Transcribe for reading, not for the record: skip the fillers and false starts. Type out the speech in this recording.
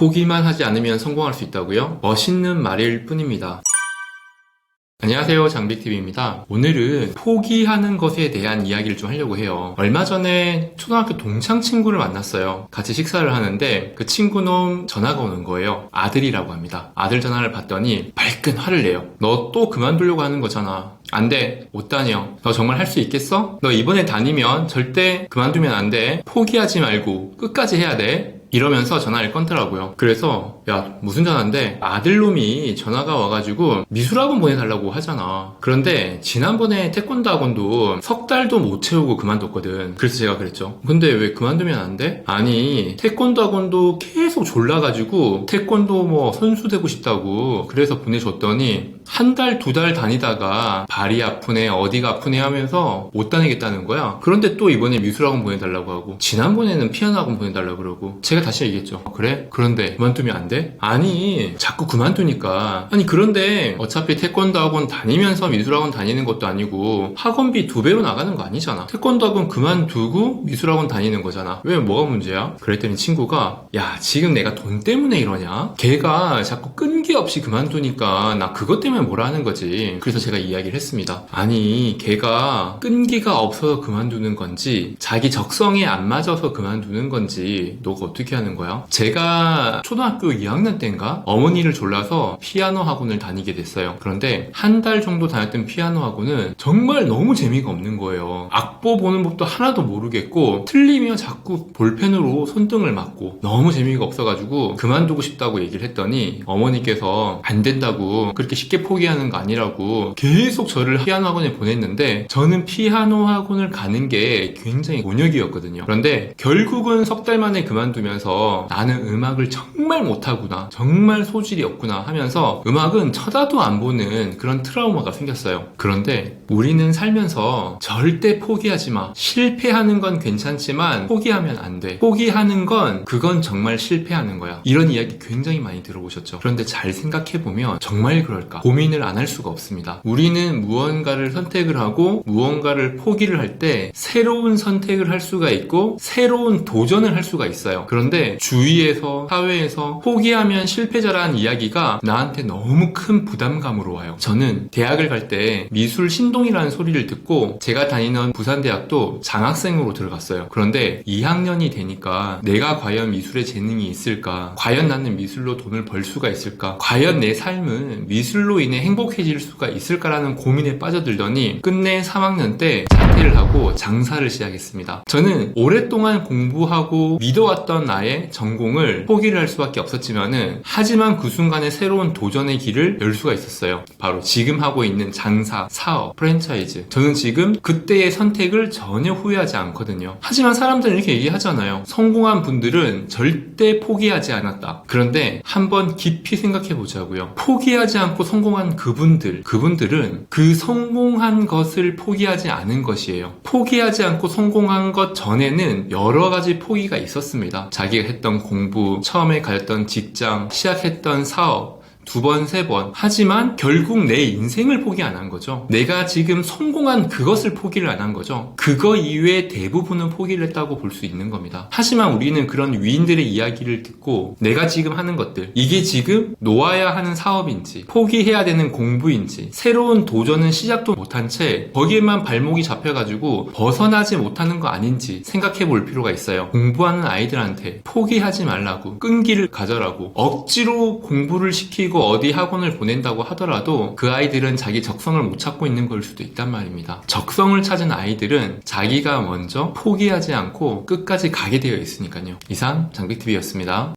포기만 하지 않으면 성공할 수 있다고요? 멋있는 말일 뿐입니다. 안녕하세요, 장빅TV입니다. 오늘은 포기하는 것에 대한 이야기를 좀 하려고 해요. 얼마 전에 초등학교 동창 친구를 만났어요. 같이 식사를 하는데 그 친구놈 전화가 오는 거예요. 아들이라고 합니다. 아들 전화를 받더니 발끈 화를 내요. 너 또 그만두려고 하는 거잖아. 안 돼. 못 다녀. 너 정말 할 수 있겠어? 너 이번에 다니면 절대 그만두면 안 돼. 포기하지 말고 끝까지 해야 돼. 이러면서 전화를 끊더라고요. 그래서 야, 무슨 전화인데 아들놈이 전화가 와가지고 미술학원 보내달라고 하잖아. 그런데 지난번에 태권도 학원도 석 달도 못 채우고 그만뒀거든. 그래서 제가 그랬죠. 근데 왜 그만두면 안 돼? 아니, 태권도 학원도 계속 졸라가지고 태권도 뭐 선수 되고 싶다고 그래서 보내줬더니 한 달, 두 달 다니다가 발이 아프네, 어디가 아프네 하면서 못 다니겠다는 거야. 그런데 또 이번에 미술학원 보내달라고 하고 지난번에는 피아노 학원 보내달라고 그러고 제가 다시 얘기했죠. 그래? 그런데 그만두면 안 돼? 아니, 자꾸 그만두니까. 아니, 그런데 어차피 태권도 학원 다니면서 미술학원 다니는 것도 아니고 학원비 2배로 나가는 거 아니잖아. 태권도 학원 그만두고 미술학원 다니는 거잖아. 왜, 뭐가 문제야? 그랬더니 친구가 야, 지금 내가 돈 때문에 이러냐? 걔가 자꾸 끈기 없이 그만두니까 나 그것 때문에 뭐라 하는 거지. 그래서 제가 이야기를 했습니다. 아니, 걔가 끈기가 없어서 그만두는 건지 자기 적성에 안 맞아서 그만두는 건지 너가 어떻게 하는 거야? 제가 초등학교 2학년 때인가 어머니를 졸라서 피아노 학원을 다니게 됐어요. 그런데 한 달 정도 다녔던 피아노 학원은 정말 너무 재미가 없는 거예요. 악보 보는 법도 하나도 모르겠고 틀리면 자꾸 볼펜으로 손등을 맞고 너무 재미가 없어가지고 그만두고 싶다고 얘기를 했더니 어머니께서 안 된다고, 그렇게 쉽게 포기하는 거 아니라고 계속 저를 피아노 학원에 보냈는데 저는 피아노 학원을 가는 게 굉장히 곤욕이었거든요. 그런데 결국은 석 달 만에 그만두면서 나는 음악을 정말 못하구나, 정말 소질이 없구나 하면서 음악은 쳐다도 안 보는 그런 트라우마가 생겼어요. 그런데 우리는 살면서 절대 포기하지 마. 실패하는 건 괜찮지만 포기하면 안 돼. 포기하는 건 그건 정말 실패하는 거야. 이런 이야기 굉장히 많이 들어보셨죠? 그런데 잘 생각해보면 정말 그럴까? 고민을 안 할 수가 없습니다. 우리는 무언가를 선택을 하고 무언가를 포기를 할 때 새로운 선택을 할 수가 있고 새로운 도전을 할 수가 있어요. 그런데 주위에서, 사회에서 포기하면 실패자라는 이야기가 나한테 너무 큰 부담감으로 와요. 저는 대학을 갈 때 미술 신동이라는 소리를 듣고 제가 다니는 부산대학도 장학생으로 들어갔어요. 그런데 2학년이 되니까 내가 과연 미술에 재능이 있을까? 과연 나는 미술로 돈을 벌 수가 있을까? 과연 내 삶은 미술로 인해 행복해질 수가 있을까라는 고민에 빠져들더니 끝내 3학년 때 자퇴를 하고 장사를 시작했습니다. 저는 오랫동안 공부하고 믿어왔던 나의 전공을 포기를 할 수밖에 없었지만은 하지만 그 순간에 새로운 도전의 길을 열 수가 있었어요. 바로 지금 하고 있는 장사, 사업, 프랜차이즈. 저는 지금 그때의 선택을 전혀 후회하지 않거든요. 하지만 사람들은 이렇게 얘기하잖아요. 성공한 분들은 절대 포기하지 않았다. 그런데 한번 깊이 생각해 보자고요. 포기하지 않고 성공한 그분들은 그 성공한 것을 포기하지 않은 것이에요. 포기하지 않고 성공한 것 전에는 여러 가지 포기가 있었습니다. 자기가 했던 공부, 처음에 가졌던 직장, 시작했던 사업, 2번, 3번. 하지만 결국 내 인생을 포기 안 한 거죠. 내가 지금 성공한 그것을 포기를 안 한 거죠. 그거 이외에 대부분은 포기를 했다고 볼 수 있는 겁니다. 하지만 우리는 그런 위인들의 이야기를 듣고 내가 지금 하는 것들, 이게 지금 놓아야 하는 사업인지 포기해야 되는 공부인지 새로운 도전은 시작도 못한 채 거기에만 발목이 잡혀가지고 벗어나지 못하는 거 아닌지 생각해 볼 필요가 있어요. 공부하는 아이들한테 포기하지 말라고, 끈기를 가져라고 억지로 공부를 시키고 어디 학원을 보낸다고 하더라도 그 아이들은 자기 적성을 못 찾고 있는 걸 수도 있단 말입니다. 적성을 찾은 아이들은 자기가 먼저 포기하지 않고 끝까지 가게 되어 있으니까요. 이상 장빅TV였습니다.